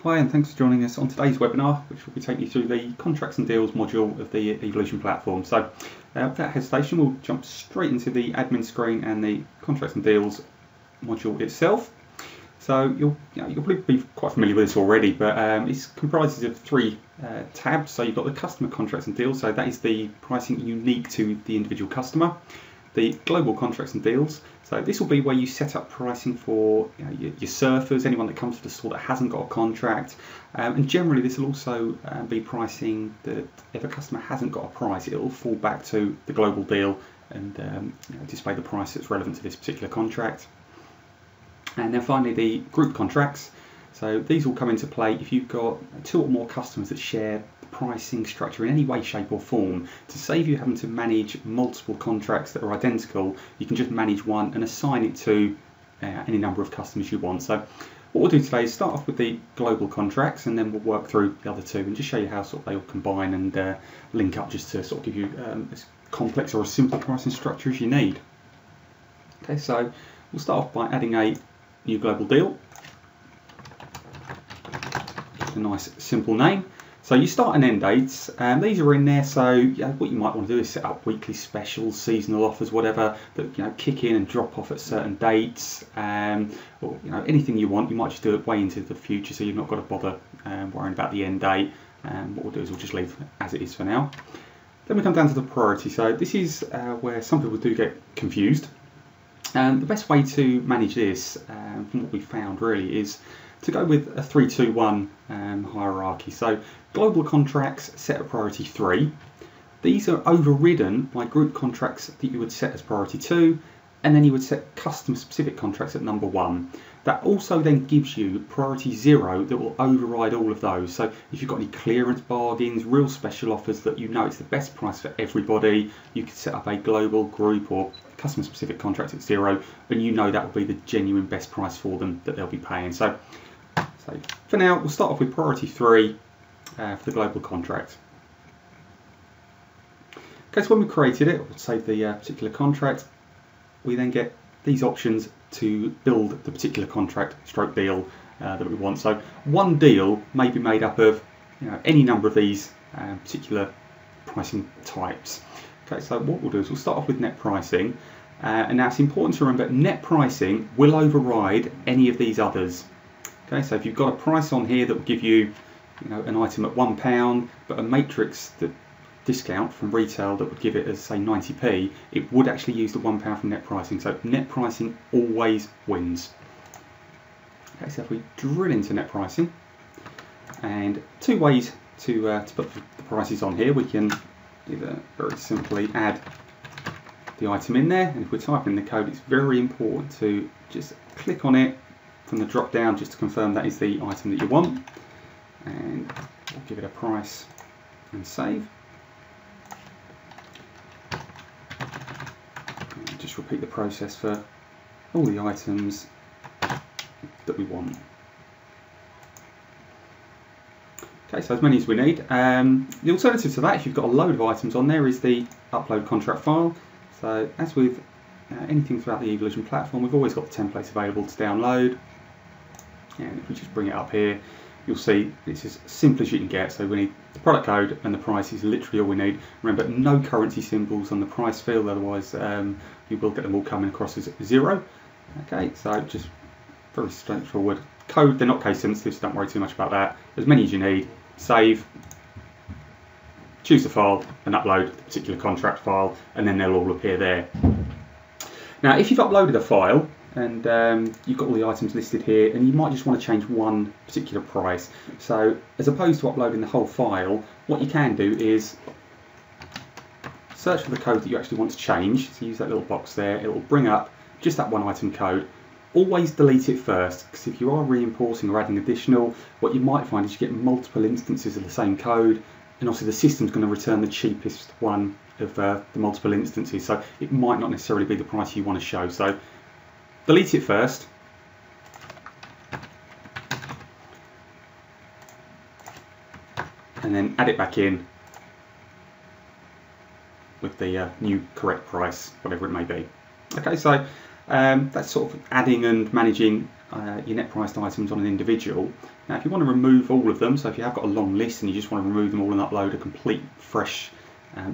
Hi, and thanks for joining us on today's webinar, which will be taking you through the Contracts and Deals module of the Evolution platform. So without hesitation, we'll jump straight into the admin screen and the Contracts and Deals module itself. So you'll probably be quite familiar with this already, but it comprises of three tabs. So you've got the Customer Contracts and Deals, so that is the pricing unique to the individual customer. The Global Contracts and Deals, so this will be where you set up pricing for your surfers, anyone that comes to the store that hasn't got a contract, and generally this will also be pricing that if a customer hasn't got a price, it will fall back to the global deal and display the price that's relevant to this particular contract. And then finally the Group Contracts, so these will come into play if you've got two or more customers that share pricing structure in any way, shape or form. To save you having to manage multiple contracts that are identical, you can just manage one and assign it to any number of customers you want. So what we'll do today is start off with the global contracts, and then we'll work through the other two and just show you how sort of they all combine and link up, just to sort of give you as complex or a simple pricing structure as you need. Okay, so we'll start off by adding a new global deal. Just a nice simple name. So you start and end dates, and these are in there. So what you might want to do is set up weekly specials, seasonal offers, whatever that kick in and drop off at certain dates, or anything you want. You might just do it way into the future, so you've not got to bother worrying about the end date. What we'll do is we'll just leave as it is for now. Then we come down to the priority. So this is where some people do get confused. The best way to manage this, from what we found really, is to go with a 3-2-1 hierarchy. So global contracts set at priority 3. These are overridden by group contracts that you would set as priority 2, and then you would set customer specific contracts at number 1. That also then gives you priority 0 that will override all of those. So if you've got any clearance bargains, real special offers that it's the best price for everybody, you could set up a global, group or customer specific contract at 0, and that will be the genuine best price for them that they'll be paying. So for now, we'll start off with priority 3 for the global contract. Okay, so when we created it, we'll save the particular contract. We then get these options to build the particular contract stroke deal that we want. So one deal may be made up of any number of these particular pricing types. Okay, so what we'll do is we'll start off with net pricing, and now it's important to remember net pricing will override any of these others. Okay, so if you've got a price on here that will give you, an item at £1, but a matrix discount from retail that would give it as say 90p, it would actually use the £1 from net pricing. So net pricing always wins. Okay, so if we drill into net pricing, and two ways to put the prices on here. We can either very simply add the item in there, and if we're typing the code, it's very important to just click on it from the drop down just to confirm that is the item that you want, and we'll give it a price and save. And just repeat the process for all the items that we want. Okay, so as many as we need. The alternative to that, if you've got a load of items on there, is the upload contract file. So as with anything throughout the Evolution platform, we've always got the templates available to download. And if we just bring it up here, you'll see it's as simple as you can get. So we need the product code, and the price is literally all we need. Remember, no currency symbols on the price field, otherwise you will get them all coming across as 0. Okay, so just very straightforward. Code, they're not case sensitive, so don't worry too much about that. As many as you need. Save, choose the file and upload the particular contract file, and then they'll all appear there. Now if you've uploaded a file and you've got all the items listed here, and you might just want to change one particular price, so as opposed to uploading the whole file, what you can do is search for the code that you actually want to change. So use that little box there, it will bring up just that one item code. Always delete it first, because if you are re-importing or adding additional, what you might find is you get multiple instances of the same code, and obviously the system's going to return the cheapest one of the multiple instances, so it might not necessarily be the price you want to show. So delete it first, and then add it back in with the new correct price, whatever it may be. Okay, so That's sort of adding and managing your net priced items on an individual. Now if you want to remove all of them, so if you have got a long list and you just want to remove them all and upload a complete fresh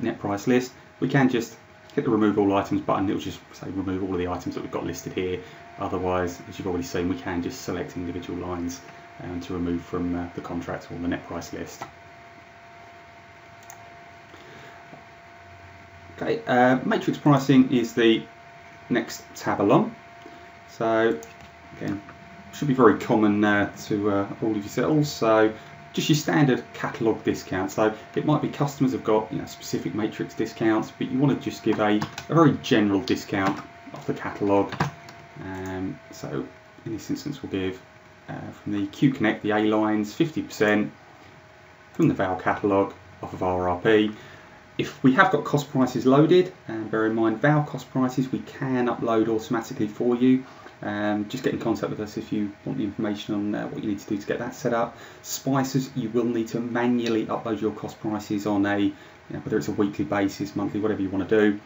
net price list, we can just hit the remove all items button. It will just say remove all of the items that we've got listed here. Otherwise, as you've already seen, we can just select individual lines to remove from the contract or the net price list. Okay, matrix pricing is the next tab along. So again, should be very common to all of yourselves. So just your standard catalogue discount. So it might be customers have got specific matrix discounts, but you want to just give a very general discount off the catalogue. So in this instance, we'll give from the Q Connect the A lines 50% from the VAL catalogue off of RRP. If we have got cost prices loaded, and bear in mind VAL cost prices we can upload automatically for you. Just get in contact with us if you want the information on what you need to do to get that set up. Spices, you will need to manually upload your cost prices on a, whether it's a weekly basis, monthly, whatever you want to do,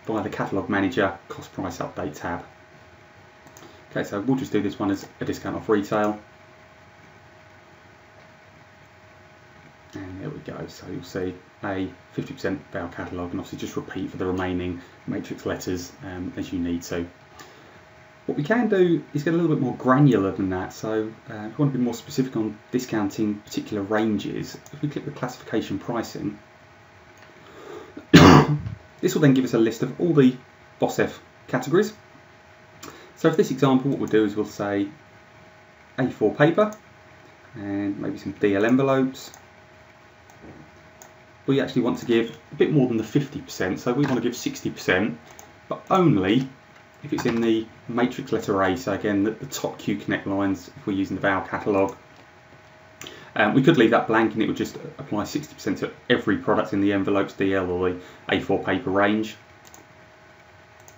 via the Catalogue Manager cost price update tab. Okay, so we'll just do this one as a discount off retail. And there we go, so you'll see a 50% VAL catalogue, and obviously just repeat for the remaining matrix letters as you need to. What we can do is get a little bit more granular than that. So if you want to be more specific on discounting particular ranges, if we click the classification pricing, this will then give us a list of all the Boss F categories. So for this example, what we'll do is we'll say A4 paper and maybe some DL envelopes. We actually want to give a bit more than the 50%, so we want to give 60%, but only if it's in the matrix letter A. So again, the top Q Connect lines, if we're using the VAL catalogue. We could leave that blank and it would just apply 60% to every product in the envelopes, DL or the A4 paper range.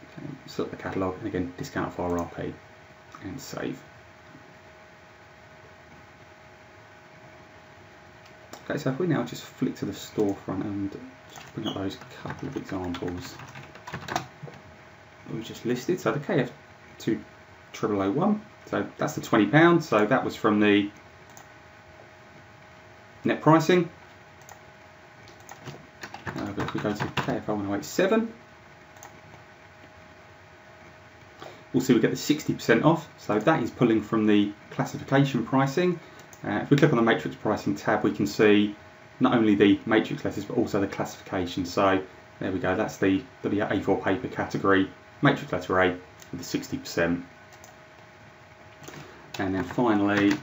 Okay, select the catalogue and again, discount off RRP and save. Okay, so if we now just flick to the storefront and just bring up those couple of examples we just listed. So the KF20001, so that's the £20, so that was from the net pricing. But if we go to KF1087, we'll see we get the 60% off, so that is pulling from the classification pricing. If we click on the matrix pricing tab, we can see not only the matrix letters but also the classification. So there we go, that's the A4 paper category, matrix letter A with the 60%. And then finally,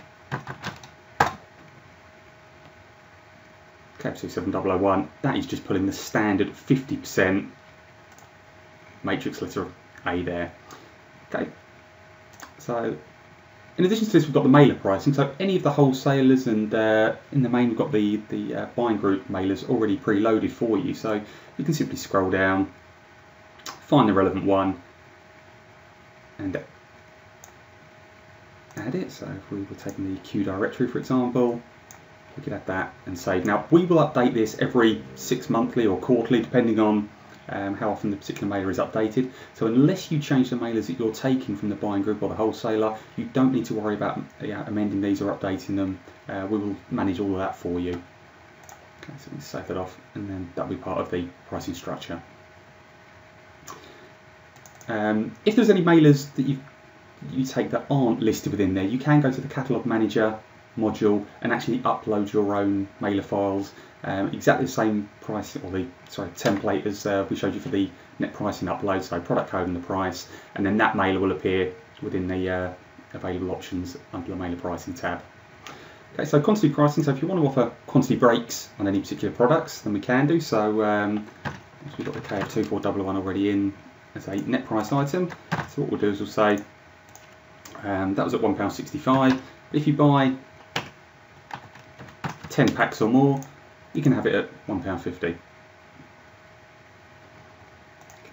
KF27001, that is just pulling the standard 50% matrix letter A there. Okay, so in addition to this, we've got the mailer pricing. So any of the wholesalers, and in the main we've got the buying group mailers already preloaded for you. So you can simply scroll down, find the relevant one, and add it. So if we were taking the Q directory, for example, we could add that and save. Now we will update this every 6 monthly or quarterly, depending on how often the particular mailer is updated. So unless you change the mailers that you're taking from the buying group or the wholesaler, you don't need to worry about amending these or updating them. We will manage all of that for you. Okay, so we save that off, and then that'll be part of the pricing structure. If there's any mailers that you take that aren't listed within there, you can go to the Catalogue Manager module and actually upload your own mailer files. Exactly the same price, or the template as we showed you for the net pricing upload. So product code and the price, and then that mailer will appear within the available options under the mailer pricing tab. Okay, so quantity pricing. So if you want to offer quantity breaks on any particular products, then we can do so. We've got the KF24001 already in as a net price item. So what we'll do is we'll say that was at £1.65. If you buy 10 packs or more, you can have it at £1.50. Okay,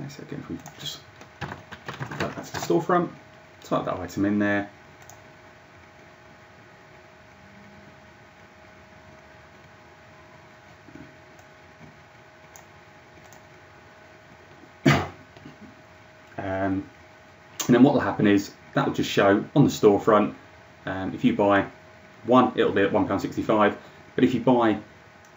so again, if we just go back to the storefront, type that item in there, and then happen is that will just show on the storefront. If you buy one, it'll be at £1.65, but if you buy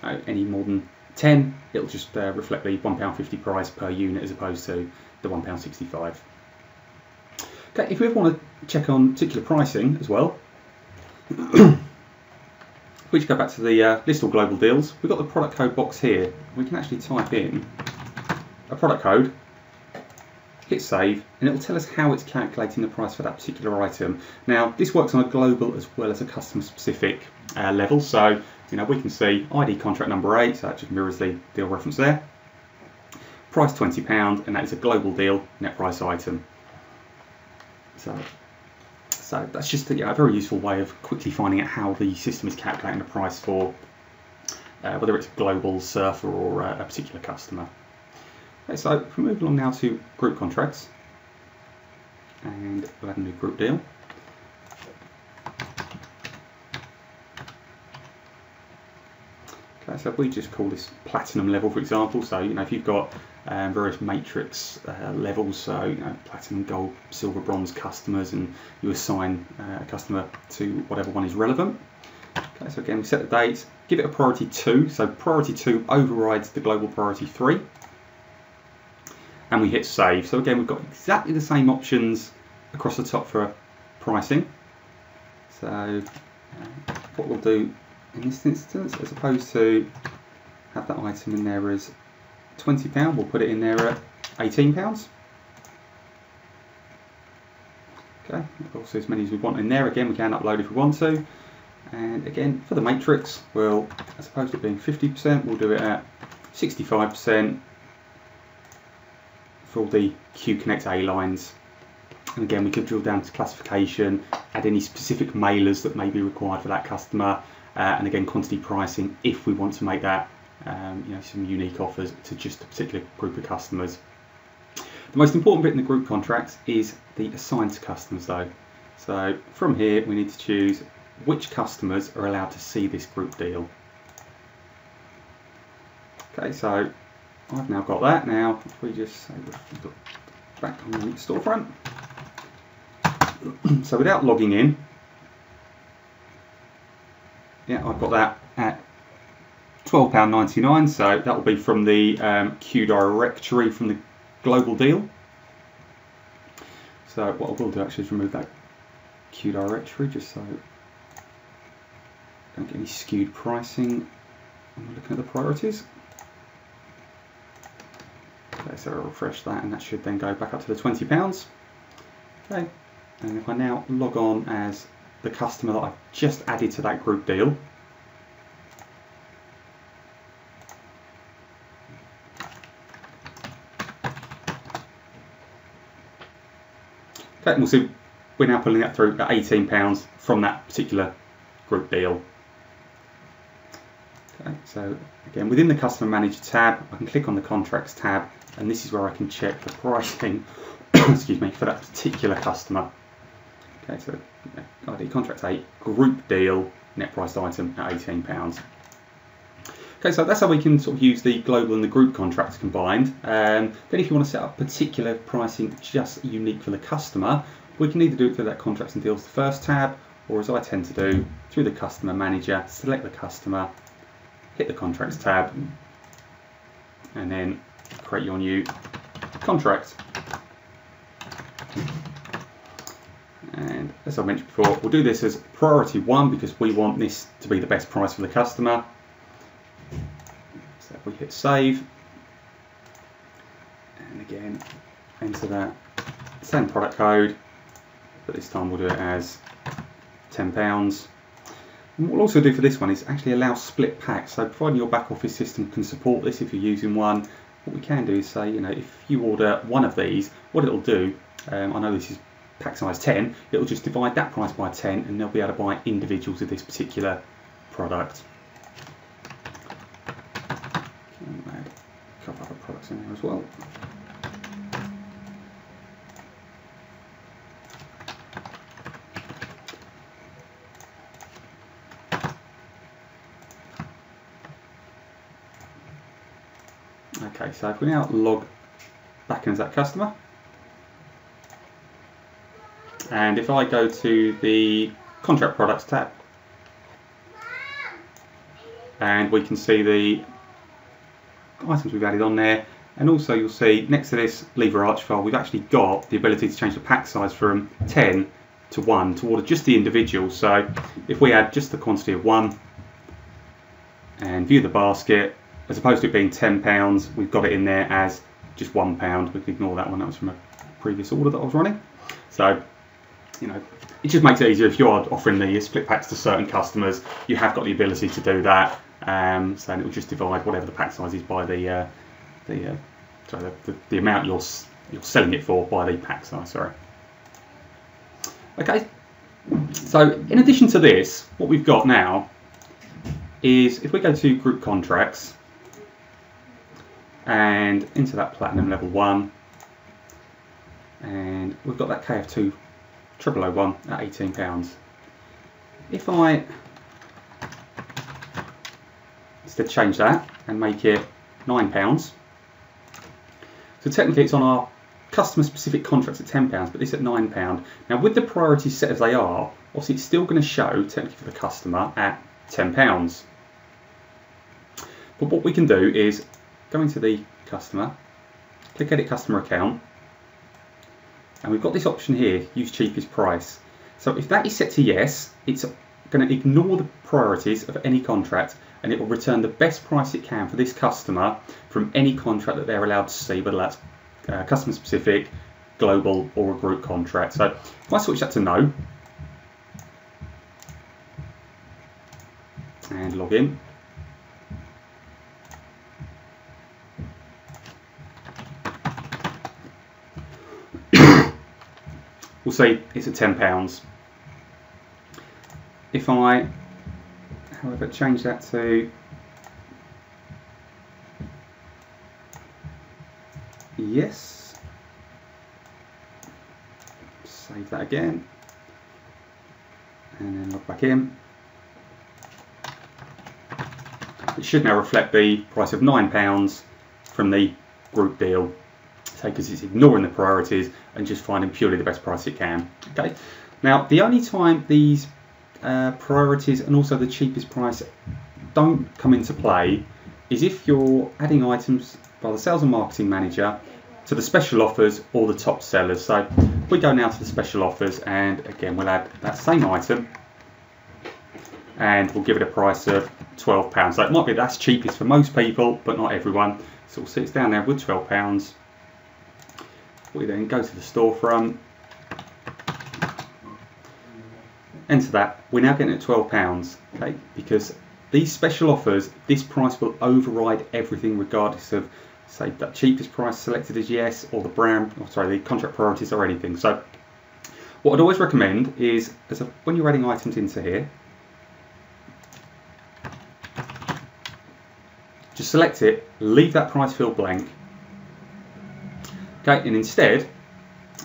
any more than 10, it'll just reflect the £1.50 price per unit as opposed to the £1.65. Okay, if we ever want to check on particular pricing as well, we just go back to the list all global deals. We've got the product code box here. We can actually type in a product code, hit save, and it'll tell us how it's calculating the price for that particular item. Now, this works on a global as well as a customer specific level. So, we can see ID contract number 8, so that just mirrors the deal reference there. Price £20, and that is a global deal, net price item. So that's just a very useful way of quickly finding out how the system is calculating the price for whether it's a global surfer or a particular customer. Okay, so if we move along now to group contracts, and we'll add a new group deal. Okay, so if we just call this platinum level, for example, so if you've got various matrix levels, so platinum, gold, silver, bronze customers, and you assign a customer to whatever one is relevant. Okay, so again, we set the date, give it a priority 2, so priority 2 overrides the global priority 3, and we hit save. So again, we've got exactly the same options across the top for pricing. So what we'll do in this instance, as opposed to have that item in there as £20, we'll put it in there at £18. Okay, also as many as we want in there. Again, we can upload if we want to. And again, for the matrix, we'll, as opposed to it being 50%, we'll do it at 65% for all the Q-Connect A lines. And again, we could drill down to classification, add any specific mailers that may be required for that customer, and again, quantity pricing if we want to make that some unique offers to just a particular group of customers. The most important bit in the group contracts is the assigned to customers though. So from here we need to choose which customers are allowed to see this group deal. Okay, so I've now got that. Now if we just say we're back on the storefront, so without logging in, I've got that at £12.99, so that will be from the Q directory from the global deal. So what I will do actually is remove that Q directory just so I don't get any skewed pricing when we're looking at the priorities. Okay, so I'll refresh that and that should then go back up to the £20. Okay, and if I now log on as the customer that I've just added to that group deal, okay, and we'll see we're now pulling that through at £18 from that particular group deal. Okay, so again, within the Customer Manager tab, I can click on the Contracts tab, and this is where I can check the pricing excuse me, for that particular customer. Okay, so ID Contract 8, group deal, net price item at £18. Okay, so that's how we can sort of use the global and the group contracts combined. Then if you want to set up particular pricing just unique for the customer, we can either do it through that Contracts and Deals, the first tab, or as I tend to do, through the Customer Manager, select the customer, hit the Contracts tab, and then create your new contract. And as I mentioned before, we'll do this as priority 1 because we want this to be the best price for the customer. So if we hit save, and again enter that same product code, but this time we'll do it as £10. And what we'll also do for this one is actually allow split packs. So providing your back office system can support this if you're using one, what we can do is say, if you order one of these, what it'll do, I know this is pack size 10, it'll just divide that price by 10 and they'll be able to buy individuals of this particular product. Add a couple other products in there as well. Okay, so if we now log back in as that customer, And if I go to the contract products tab, and we can see the items we've added on there, and also you'll see next to this lever arch file we've actually got the ability to change the pack size from 10 to 1 to order just the individual. So if we add just the quantity of 1 and view the basket, as opposed to it being £10, we've got it in there as just £1. We can ignore that one, that was from a previous order that I was running. So, you know, it just makes it easier if you are offering the split packs to certain customers. You have got the ability to do that. So it will just divide whatever the pack size is by the amount you're selling it for by the pack size. Sorry. Okay. So in addition to this, what we've got now is if we go to group contracts and into that platinum level 1, and we've got that KF2 0001 at £18. If I instead change that and make it £9, so technically it's on our customer specific contracts at £10, but this at £9. Now with the priorities set as they are, obviously it's still going to show technically for the customer at £10. But what we can do is go into the customer, click edit customer account, and we've got this option here, use cheapest price. So if that is set to yes, it's going to ignore the priorities of any contract, and it will return the best price it can for this customer from any contract that they're allowed to see, whether that's customer specific, global, or a group contract. So if I switch that to no and log in, we'll see it's at £10. If I, however, change that to yes, save that again, and then log back in, it should now reflect the price of £9 from the group deal. Because it's ignoring the priorities and just finding purely the best price it can. Okay. Now the only time these priorities and also the cheapest price don't come into play is if you're adding items by the sales and marketing manager to the special offers or the top sellers. So we go now to the special offers, and again we'll add that same item and we'll give it a price of £12. So it might be that's cheapest for most people, but not everyone. So we'll see it's down there with £12. We then go to the storefront, enter that, we're now getting at £12, okay, because these special offers, this price will override everything regardless of, say, that cheapest price selected as yes, or the brand, or sorry, the contract priorities or anything. So what I'd always recommend is, when you're adding items into here, just select it, leave that price field blank. Okay, and instead,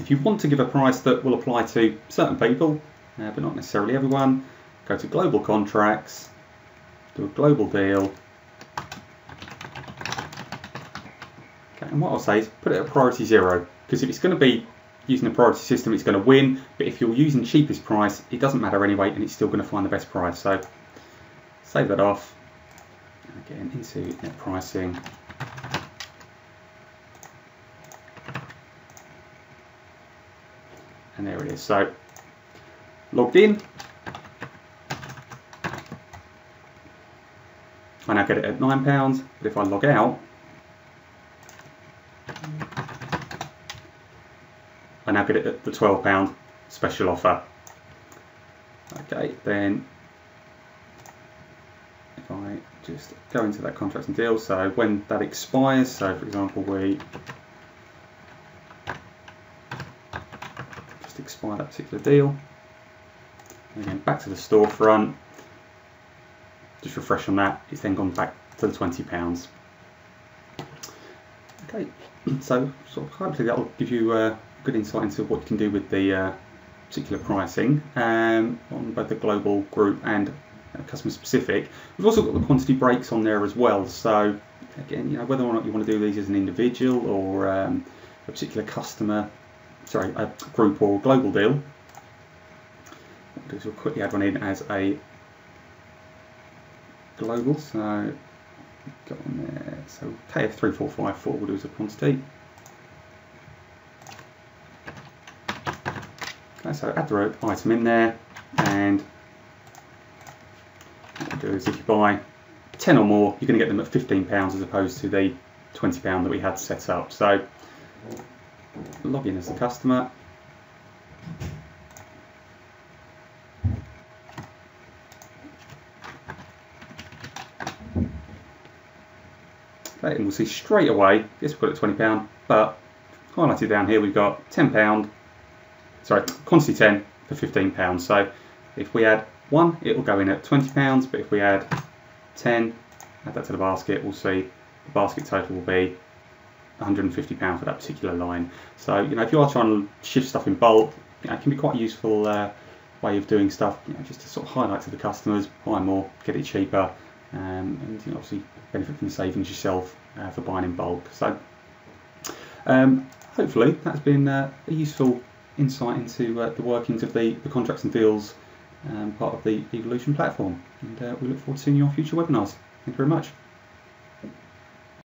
if you want to give a price that will apply to certain people, but not necessarily everyone, go to global contracts, do a global deal. Okay, and what I'll say is put it at priority 0, because if it's going to be using the priority system, it's going to win, but if you're using cheapest price, it doesn't matter anyway, and it's still going to find the best price. So save that off, and again into net pricing. And there it is. So logged in, I now get it at £9, but if I log out, I now get it at the £12 special offer. Okay, then if I just go into that contracts and deals, so when that expires, so for example we expire that particular deal, and then back to the storefront, just refresh on that, it's then gone back to the £20. Okay, so sort of hopefully that will give you a good insight into what you can do with the particular pricing on both the global, group and customer specific. We've also got the quantity breaks on there as well, so again, you know, whether or not you want to do these as an individual or a particular customer, sorry, a group or global deal, we'll quickly add one in as a global. So got on there. So KF3454 will do as a quantity. Okay, so add the item in there, and what we'll do is if you buy 10 or more, you're going to get them at £15 as opposed to the £20 that we had set up. So log in as a customer. Okay, and we'll see straight away, yes, we've got it at £20, but highlighted down here we've got £10, sorry, quantity 10 for £15. So if we add 1, it will go in at £20, but if we add 10, add that to the basket, we'll see the basket total will be £150 for that particular line. So, you know, if you are trying to shift stuff in bulk, you know, it can be quite a useful way of doing stuff, you know, just to sort of highlight to the customers, buy more, get it cheaper, and you know, obviously benefit from the savings yourself for buying in bulk. So hopefully that's been a useful insight into the workings of the contracts and deals part of the Evolution platform, and we look forward to seeing you on future webinars. Thank you very much.